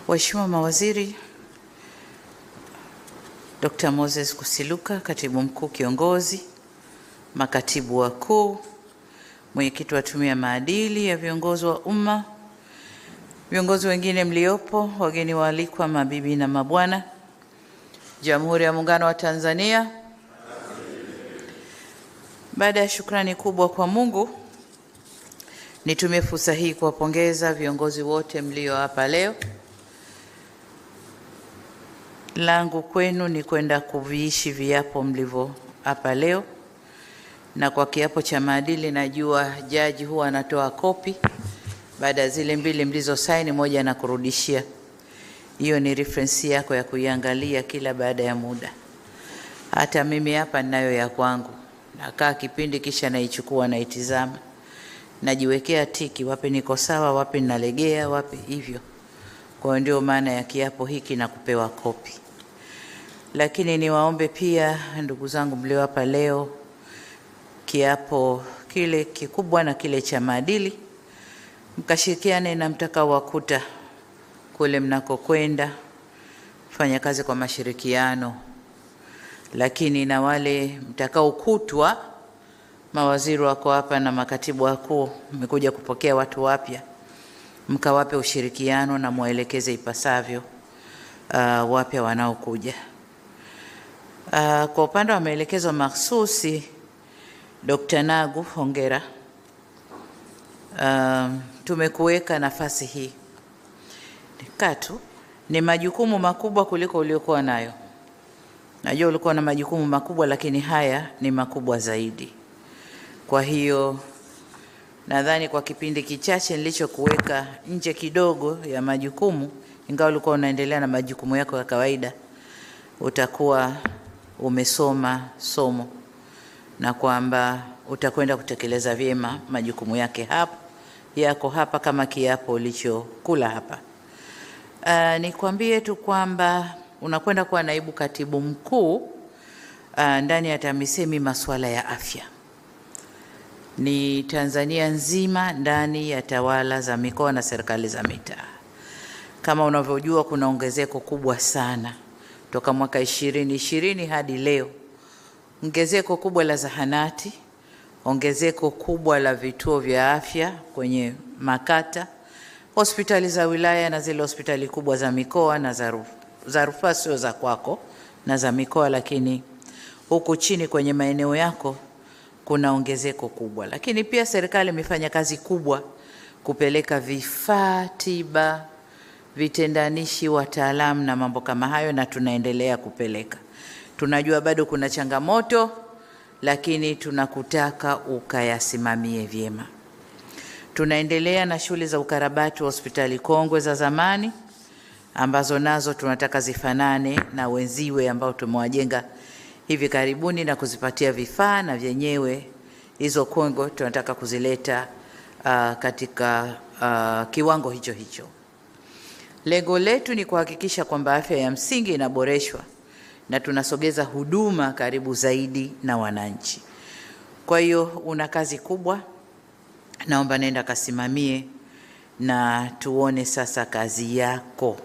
Waheshimiwa mawaziri, Dr. Moses Kusiluka, Katibu Mkuu Kiongozi, makatibu wakuu, mwenyekiti wa Tume ya Maadili ya Viongozi wa Umma, viongozi wengine mliopo, wageni waalikwa, mabibi na mabwana, Jamhuri ya Muungano wa Tanzania. Baada ya shukrani kubwa kwa Mungu, nitumie fursa hii kuwapongeza viongozi wote mlio hapa leo. Langu kwenu ni kwenda kuviishi viapo mlivyo hapa leo, na kwa kiapo cha maadili najua jaji huwa anatoa kopi baada ya zile mbili mlizo saini, moja na kurudishia. Hiyo ni reference yako ya kuiangalia kila baada ya muda. Hata mimi hapa ninayo ya kwangu, nakaa kipindi kisha naichukua na itizama, najiwekea tiki, wapi niko sawa, wapi nalegea, wapi hivyo. Kwa ndio maana ya kiapo hiki na kupewa kopi. Lakini niwaombe pia ndugu zangu mlio hapa leo, kiapo kile kikubwa na kile cha maadili, mkashirikiane na mtakao wakuta kule mnakokwenda, fanya kazi kwa mashirikiano. Lakini na wale mtakao kutwa, mawaziri wako hapa na makatibu wakuu, mmekuja kupokea watu wapya, mkawape ushirikiano na muelekeze ipasavyo wapya wanaokuja. Kwa upande wa maelekezo mahsusi, Dr. Nagu, hongera. Tumekuweka nafasi hii. Katu, ni majukumu makubwa kuliko uliokuwa nayo. Najua ulikuwa na majukumu makubwa, lakini haya ni makubwa zaidi. Kwa hiyo nadhani kwa kipindi kichache nilichokuweka nje kidogo ya majukumu, ingawa ulikuwa unaendelea na majukumu yako ya kawaida, utakuwa umesoma somo na kwamba utakwenda kutekeleza vyema majukumu yako hapa kama kiapo ulichokula hapa. Nikwambie tu kwamba unakwenda kuwa naibu katibu mkuu ndani ya TAMISEMI masuala ya afya. Ni Tanzania nzima ndani ya tawala za mikoa na serikali za mitaa. Kama unavyojua kuna ongezeko kubwa sana toka mwaka 2020 hadi leo. Ongezeko kubwa la zahanati, ongezeko kubwa la vituo vya afya kwenye makata, hospitali za wilaya na zile hospitali kubwa za mikoa na za rufaa, sio za kwako, na za mikoa, lakini huku chini kwenye maeneo yako kuna ongezeko kubwa. Lakini pia serikali imefanya kazi kubwa kupeleka vifaa tiba, vitendanishi, wataalamu na mambo kama hayo, na tunaendelea kupeleka. Tunajua bado kuna changamoto, lakini tunakutaka ukayasimamie vyema. Tunaendelea na shughuli za ukarabati wa hospitali kongwe za zamani, ambazo nazo tunataka zifanane na wenziwe ambao tumewajenga hivi karibuni na kuzipatia vifaa, na vyenyewe hizo kongwe tunataka kuzileta katika kiwango hicho hicho. Lengo letu ni kuhakikisha kwamba afya ya msingi inaboreshwa na tunasogeza huduma karibu zaidi na wananchi. Kwa hiyo una kazi kubwa, naomba nenda kasimamie na tuone sasa kazi yako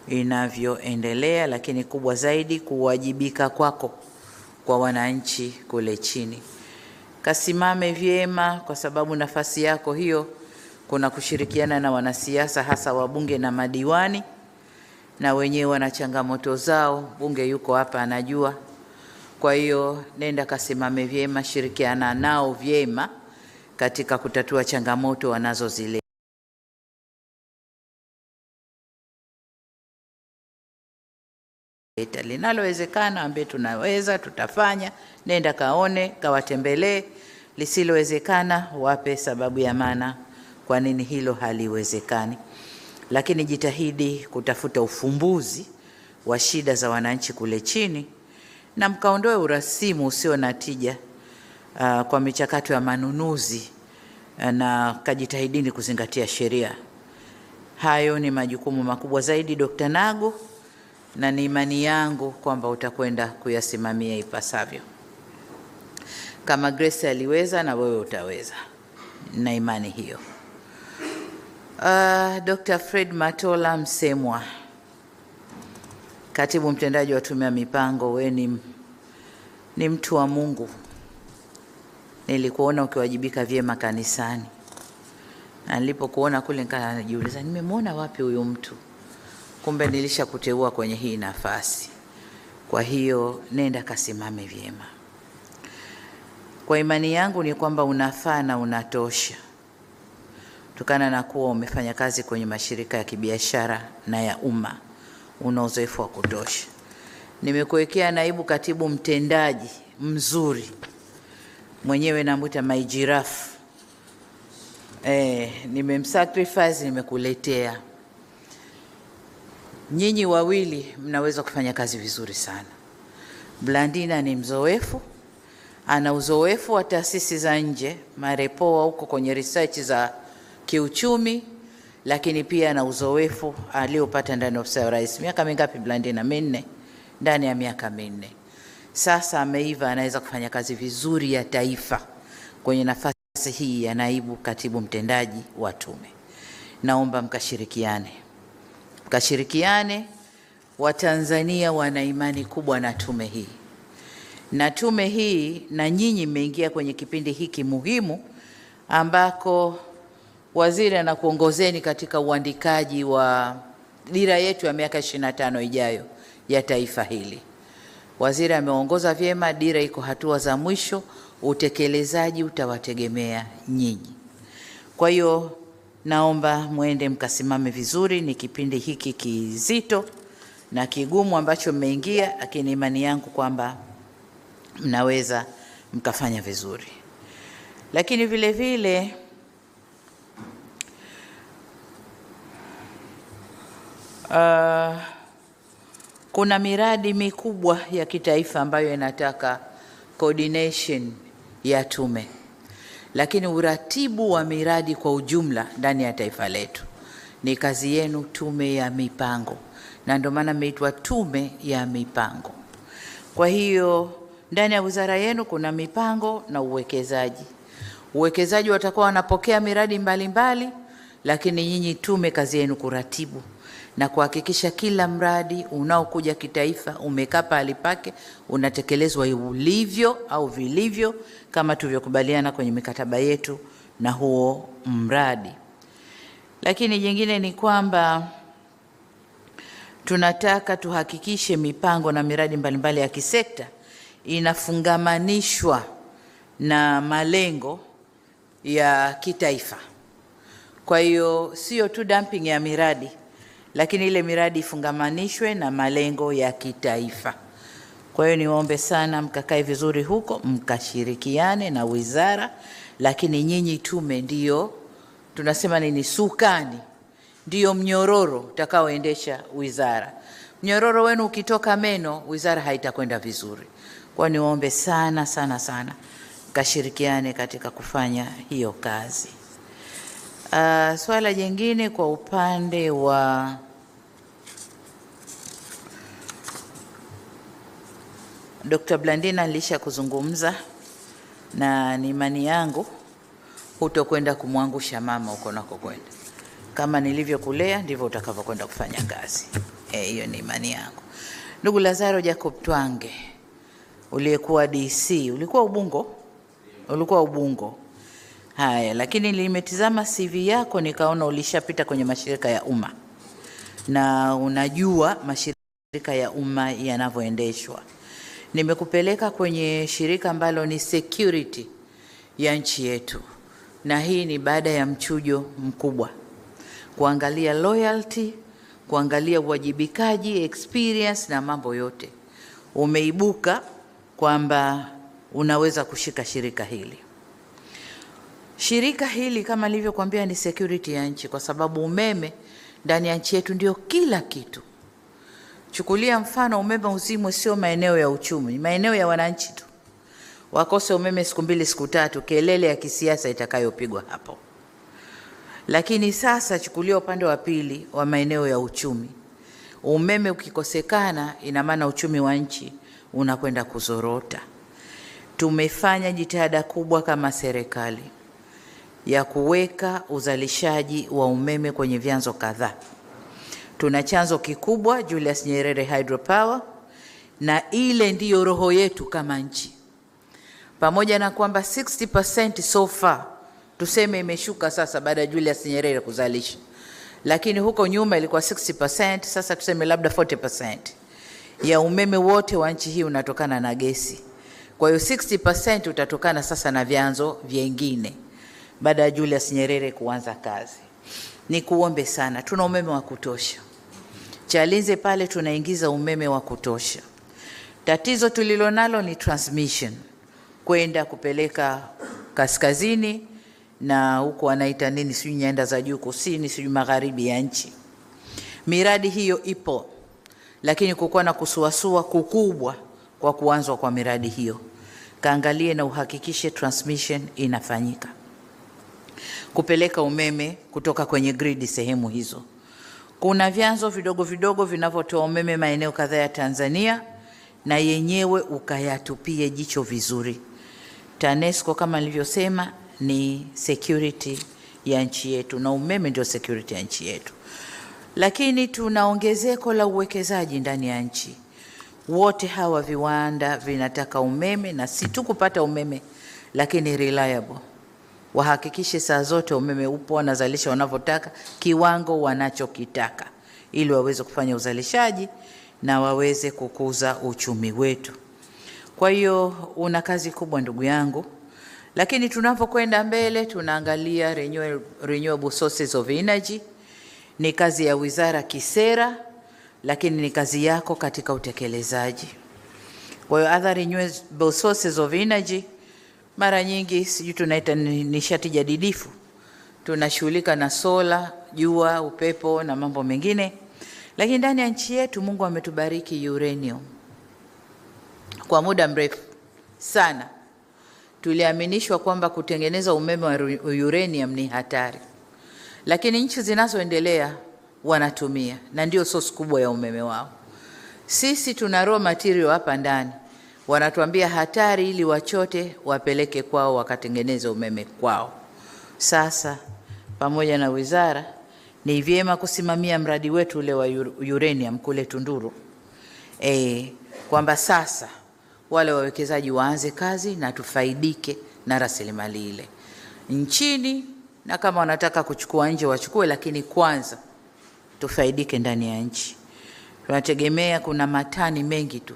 inavyoendelea, lakini kubwa zaidi kuwajibika kwako kwa wananchi kule chini. Kasimame vyema, kwa sababu nafasi yako hiyo kuna kushirikiana na wanasiasa, hasa wabunge na madiwani, na wenyewe wana changamoto zao. Bunge yuko hapa anajua. Kwa hiyo nenda kasimame vyema, shirikiana nao vyema katika kutatua changamoto wanazozileta. Linalowezekana ambaye tunaweza tutafanya, nenda kaone, kawatembelee. Lisilowezekana wape sababu ya maana kwa nini hilo haliwezekani. Lakini jitahidi kutafuta ufumbuzi wa shida za wananchi kule chini, na mkaondoe urasimu usio na tija kwa michakato ya manunuzi, na kajitahidini kuzingatia sheria. Hayo ni majukumu makubwa zaidi, Dr. Nagu, na ni imani yangu kwamba utakwenda kuyasimamia ipasavyo. Kama Grace aliweza, na wewe utaweza, na imani hiyo. Dr. Fred Matola Msemwa, katibu mtendaji wa Tume ya Mipango, we ni mtu wa Mungu. Nilikuona ukiwajibika vyema kanisani. Na nilipokuona kule nikajiuliza nimemwona wapi huyu mtu? Kumbe nilishakuteua kwenye hii nafasi. Kwa hiyo nenda kasimame vyema. Kwa imani yangu ni kwamba unafaa na unatosha, kutokana na kuwa umefanya kazi kwenye mashirika ya kibiashara na ya umma, una uzoefu wa kutosha. Nimekuwekea naibu katibu mtendaji mzuri, mwenyewe namuita my giraffe. Nimemsacrifice, nimekuletea. Nyinyi wawili mnaweza kufanya kazi vizuri sana. Blandina ni mzoefu, ana uzoefu wa taasisi za nje, marepoa huko kwenye research za kiuchumi, lakini pia ana uzoefu aliopata ndani ya ofisi ya Rais. Miaka mingapi Blandina? 4. Ndani ya miaka 4. Sasa ameiva, anaweza kufanya kazi vizuri ya taifa kwenye nafasi hii ya naibu katibu mtendaji wa tume. Naomba mkashirikiane. Watanzania wana imani kubwa na tume hii. Na tume hii, na nyinyi mmeingia kwenye kipindi hiki muhimu ambako waziri anakuongozeni katika uandikaji wa dira yetu ya miaka 25 ijayo ya taifa hili. Waziri ameongoza vyema, dira iko hatua za mwisho, utekelezaji utawategemea nyinyi. Kwa hiyo naomba mwende mkasimame vizuri. Ni kipindi hiki kizito na kigumu ambacho mmeingia, lakini imani yangu kwamba mnaweza mkafanya vizuri. Lakini vile vile kuna miradi mikubwa ya kitaifa ambayo inataka coordination ya tume, lakini uratibu wa miradi kwa ujumla ndani ya taifa letu ni kazi yenu, Tume ya Mipango, na ndio maana imeitwa Tume ya Mipango. Kwa hiyo ndani ya wizara yenu kuna mipango na uwekezaji. Uwekezaji watakuwa wanapokea miradi mbalimbali, lakini nyinyi tume kazi yenu kuratibu na kuhakikisha kila mradi unaokuja kitaifa umekaa pale pake, unatekelezwa ulivyo au vilivyo kama tulivyokubaliana kwenye mikataba yetu na huo mradi. Lakini jingine ni kwamba tunataka tuhakikishe mipango na miradi mbalimbali ya kisekta inafungamanishwa na malengo ya kitaifa. Kwa hiyo sio tu dumping ya miradi, lakini ile miradi ifungamanishwe na malengo ya kitaifa. Kwa hiyo niwaombe sana mkakae vizuri huko, mkashirikiane na wizara, lakini nyinyi tume ndio tunasema nini, sukani, ndio mnyororo utakaoendesha wizara. Mnyororo wenu ukitoka meno, wizara haitakwenda vizuri. Kwa niwaombe sana sana sana mkashirikiane katika kufanya hiyo kazi. Swala jingine kwa upande wa Dr. Blandina alisha kuzungumza, na ni imani yangu hutokwenda kumwangusha mama uko nako kwenda. Kama nilivyokulea ndivyo utakavyokwenda kufanya kazi. Hiyo ni imani yangu. Ndugu Lazaro Jacob Twange, uliyekuwa DC, ulikuwa Ubungo. Haya, lakini nimetizama CV yako nikaona ulishapita kwenye mashirika ya umma. Na unajua mashirika ya umma yanavyoendeshwa. Nimekupeleka kwenye shirika ambalo ni security ya nchi yetu. Na hii ni baada ya mchujo mkubwa. Kuangalia loyalty, kuangalia uwajibikaji, experience na mambo yote. Umeibuka kwamba unaweza kushika shirika hili. Shirika hili kama nilivyokuambia ni security ya nchi, kwa sababu umeme ndani ya nchi yetu ndio kila kitu. Chukulia mfano, umeme uzimwe sio maeneo ya uchumi, ni maeneo ya wananchi tu. Wakose umeme siku 2 siku 3, kelele ya kisiasa itakayopigwa hapo. Lakini sasa chukulia upande wa pili wa maeneo ya uchumi. Umeme ukikosekana, ina maana uchumi wa nchi unakwenda kuzorota. Tumefanya jitihada kubwa kama serikali ya kuweka uzalishaji wa umeme kwenye vyanzo kadhaa. Tuna chanzo kikubwa Julius Nyerere Hydropower, na ile ndiyo roho yetu kama nchi. Pamoja na kwamba 60% so far tuseme imeshuka sasa baada ya Julius Nyerere kuzalisha, lakini huko nyuma ilikuwa 60%, sasa tuseme labda 40% ya umeme wote wa nchi hii unatokana na gesi. Kwa hiyo 60% utatokana sasa na vyanzo vingine baada ya Julius Nyerere kuanza kazi. Ni kuombe sana, tuna umeme wa kutosha. Chalinze pale tunaingiza umeme wa kutosha. Tatizo tulilonalo ni transmission, kwenda kupeleka kaskazini na huko wanaita nini, sijui nyanda za juu kusini, sijui magharibi ya nchi. Miradi hiyo ipo, lakini kukuwa na kusuasua kukubwa kwa kuanzwa kwa miradi hiyo. Kaangalie na uhakikishe transmission inafanyika, kupeleka umeme kutoka kwenye grid sehemu hizo. Kuna vyanzo vidogo vidogo vinavyotoa umeme maeneo kadhaa ya Tanzania, na yenyewe ukayatupie jicho vizuri. TANESCO kama nilivyosema ni security ya nchi yetu, na umeme ndio security ya nchi yetu. Lakini tuna ongezeko la uwekezaji ndani ya nchi. Wote hawa viwanda vinataka umeme, na si tu kupata umeme lakini reliable. Wahakikishe saa zote umeme upo, wanazalisha wanavyotaka, kiwango wanachokitaka, ili waweze kufanya uzalishaji na waweze kukuza uchumi wetu. Kwa hiyo una kazi kubwa ndugu yangu, lakini tunapokwenda mbele tunaangalia renewable sources of energy. Ni kazi ya wizara kisera, lakini ni kazi yako katika utekelezaji. Kwa hiyo other renewable sources of energy, mara nyingi sijui tunaita nishati jadidifu, tunashughulika na sola, jua, upepo na mambo mengine. Lakini ndani ya nchi yetu Mungu ametubariki uranium. Kwa muda mrefu sana tuliaminishwa kwamba kutengeneza umeme wa uranium ni hatari, lakini nchi zinazoendelea wanatumia, na ndio source kubwa ya umeme wao. Sisi tuna raw material hapa ndani, wanatuambia hatari, ili wachote wapeleke kwao wakatengeneze umeme kwao. Sasa pamoja na wizara ni vyema kusimamia mradi wetu ule wa uranium kule Tunduru, kwamba sasa wale wawekezaji waanze kazi na tufaidike na rasilimali ile nchini, na kama wanataka kuchukua nje wachukue, lakini kwanza tufaidike ndani ya nchi. Tunategemea kuna matani mengi tu,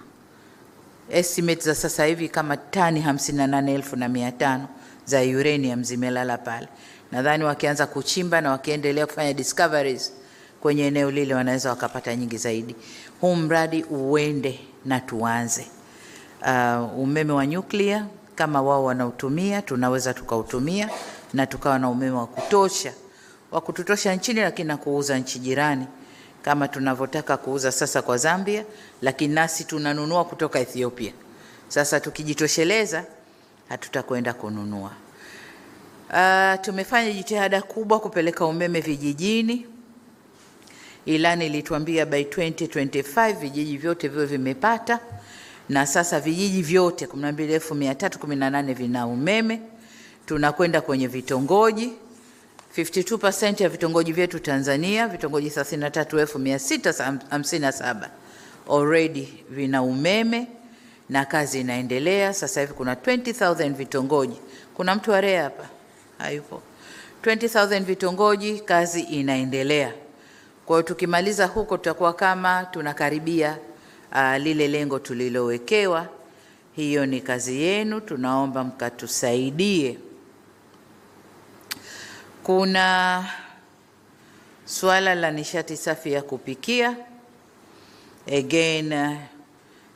estimates za sasa hivi kama tani 58,500 za uranium zimelala pale. Nadhani wakianza kuchimba na wakiendelea kufanya discoveries kwenye eneo lile wanaweza wakapata nyingi zaidi. Huu mradi uende na tuanze. Umeme wa nyuklia kama wao wanautumia, tunaweza tukautumia na tukawa na umeme wa kutosha nchini, lakini na kuuza nchi jirani kama tunavyotaka kuuza sasa kwa Zambia, lakini nasi tunanunua kutoka Ethiopia. Sasa tukijitosheleza hatutakwenda kununua. Tumefanya jitihada kubwa kupeleka umeme vijijini. Ilani ilituambia by 2025 vijiji vyote viwe vimepata, na sasa vijiji vyote 12,318 vina umeme. Tunakwenda kwenye vitongoji. 52% ya vitongoji vyetu Tanzania, vitongoji 33,657 already vina umeme, na kazi inaendelea. Sasa hivi kuna 20,000 vitongoji. Kuna mtu wa REA hapa? Hayupo. 20,000 vitongoji, kazi inaendelea. Kwa hiyo tukimaliza huko tutakuwa kama tunakaribia lile lengo tulilowekewa. Hiyo ni kazi yenu, tunaomba mkatusaidie. Kuna swala la nishati safi ya kupikia. Again,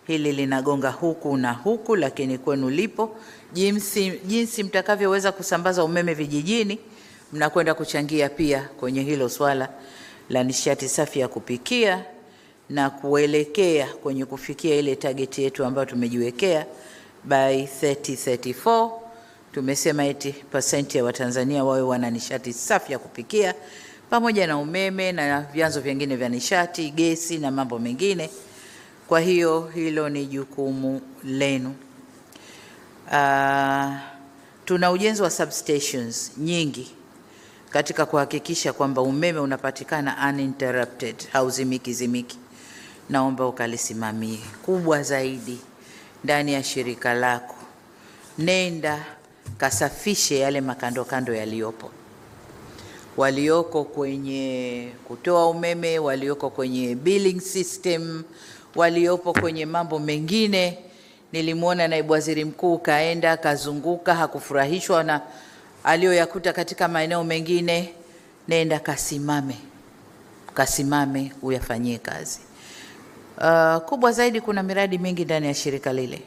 hili linagonga huku na huku, lakini kwenu lipo. Jinsi mtakavyoweza kusambaza umeme vijijini, mnakwenda kuchangia pia kwenye hilo swala la nishati safi ya kupikia, na kuelekea kwenye kufikia ile target yetu ambayo tumejiwekea by 2034. Tumesema 80% ya Watanzania wawe wana nishati safi ya kupikia, pamoja na umeme na vyanzo vingine vya nishati, gesi na mambo mengine. Kwa hiyo hilo ni jukumu lenu. Tuna ujenzi wa substations nyingi katika kuhakikisha kwamba umeme unapatikana uninterrupted, hauzimiki. Naomba ukalisimamie. Kubwa zaidi, ndani ya shirika lako, nenda kasafishe yale makando yaliyopo, walioko kwenye kutoa umeme, walioko kwenye billing system, waliopo kwenye mambo mengine. Nilimwona naibu waziri mkuu kaenda kazunguka, hakufurahishwa na aliyoyakuta katika maeneo mengine. Nenda kasimame uyafanyie kazi. Kubwa zaidi, kuna miradi mingi ndani ya shirika lile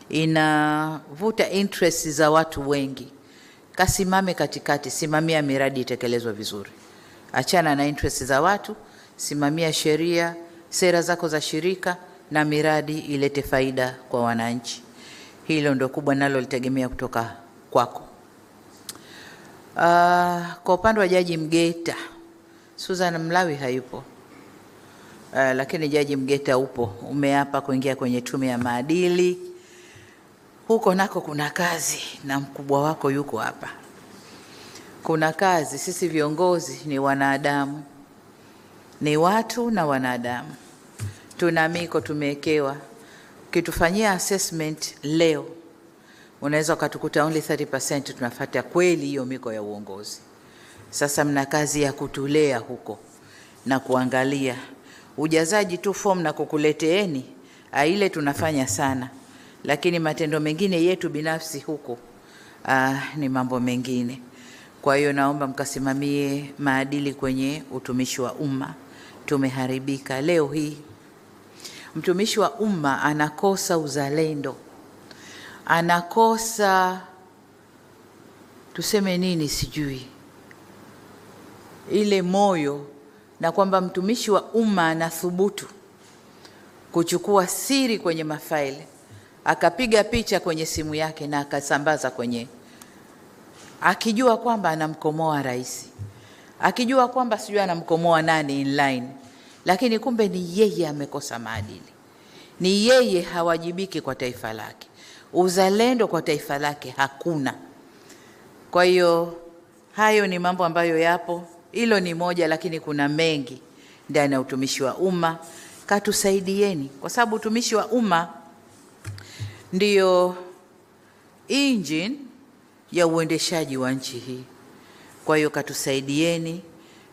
inavuta interest za watu wengi. Kasimame katikati, simamia miradi itekelezwe vizuri. Achana na interest za watu, simamia sheria, sera zako za shirika na miradi ilete faida kwa wananchi. Hilo ndio kubwa nalo litegemea kutoka kwako. Kwa upande wa Jaji Mgeta, Susan Mlawi hayupo. Lakini Jaji Mgeta upo, umeapa kuingia kwenye tume ya maadili. Huko nako kuna kazi na mkubwa wako yuko hapa. Kuna kazi, sisi viongozi ni wanadamu. Ni watu na wanadamu. Tuna miko tumewekewa. Ukitufanyia assessment leo, unaweza ukatukuta only 30% tunafuata kweli hiyo miko ya uongozi. Sasa mna kazi ya kutulea huko na kuangalia ujazaji tu form na kukuleteeni, ile tunafanya sana, lakini matendo mengine yetu binafsi huko ni mambo mengine. Kwa hiyo naomba mkasimamie maadili kwenye utumishi wa umma. Tumeharibika leo hii. Mtumishi wa umma anakosa uzalendo, anakosa tuseme nini sijui, ile moyo, na kwamba mtumishi wa umma anathubutu kuchukua siri kwenye mafaili, akapiga picha kwenye simu yake na akasambaza kwenye, akijua kwamba anamkomoa rais, akijua kwamba sijui anamkomoa nani inline, lakini kumbe ni yeye amekosa maadili, ni yeye hawajibiki kwa taifa lake, uzalendo kwa taifa lake hakuna. Kwa hiyo hayo ni mambo ambayo yapo. Hilo ni moja, lakini kuna mengi ndani ya utumishi wa umma. Katusaidieni, kwa sababu utumishi wa umma ndio engine ya uendeshaji wa nchi hii. Kwa hiyo katusaidieni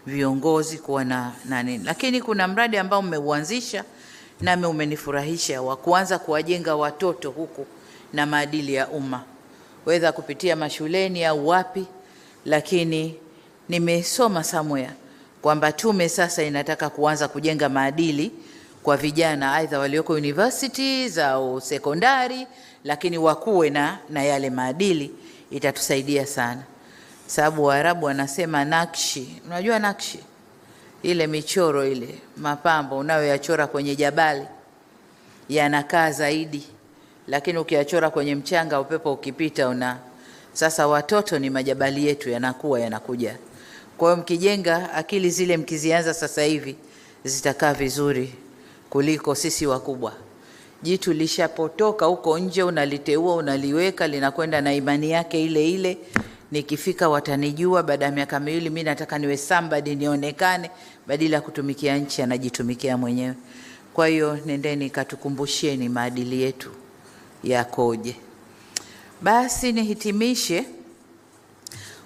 viongozi kuwa na nini. Lakini kuna mradi ambao mmeuanzisha nami umenifurahisha, wa kuanza kuwajenga watoto huku na maadili ya umma, whether kupitia mashuleni au wapi. Lakini nimesoma somewhere kwamba tume sasa inataka kuanza kujenga maadili kwa vijana, aidha walioko universities au sekondari, lakini wakuwe na yale maadili. Itatusaidia sana, sababu Waarabu wanasema nakshi. Unajua nakshi, ile michoro, ile mapambo unayoyachora kwenye jabali yanakaa zaidi, lakini ukiyachora kwenye mchanga, upepo ukipita Sasa watoto ni majabali yetu, yanakuja. Kwa hiyo mkijenga akili zile, mkizianza sasa hivi, zitakaa vizuri kuliko sisi wakubwa. Jitu lishapotoka huko nje, unaliteua, unaliweka, linakwenda na imani yake ile. Nikifika watanijua, baada ya miaka miwili mimi nataka niwe somebody, nionekane, badala ya kutumikia nchi anajitumikia mwenyewe. Kwa hiyo nendeni katukumbusheni maadili yetu yakoje. Basi nihitimishe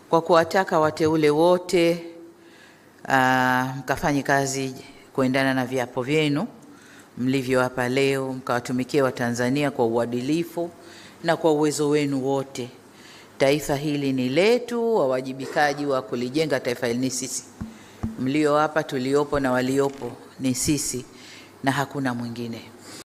kwa kuwataka wateule wote mkafanye kazi kuendana na viapo vyenu mlivyo hapa leo, mkawatumikie Watanzania kwa uadilifu na kwa uwezo wenu wote. Taifa hili ni letu, wawajibikaji wa kulijenga taifa hili ni sisi. Mlio hapa, tuliopo na waliopo ni sisi na hakuna mwingine.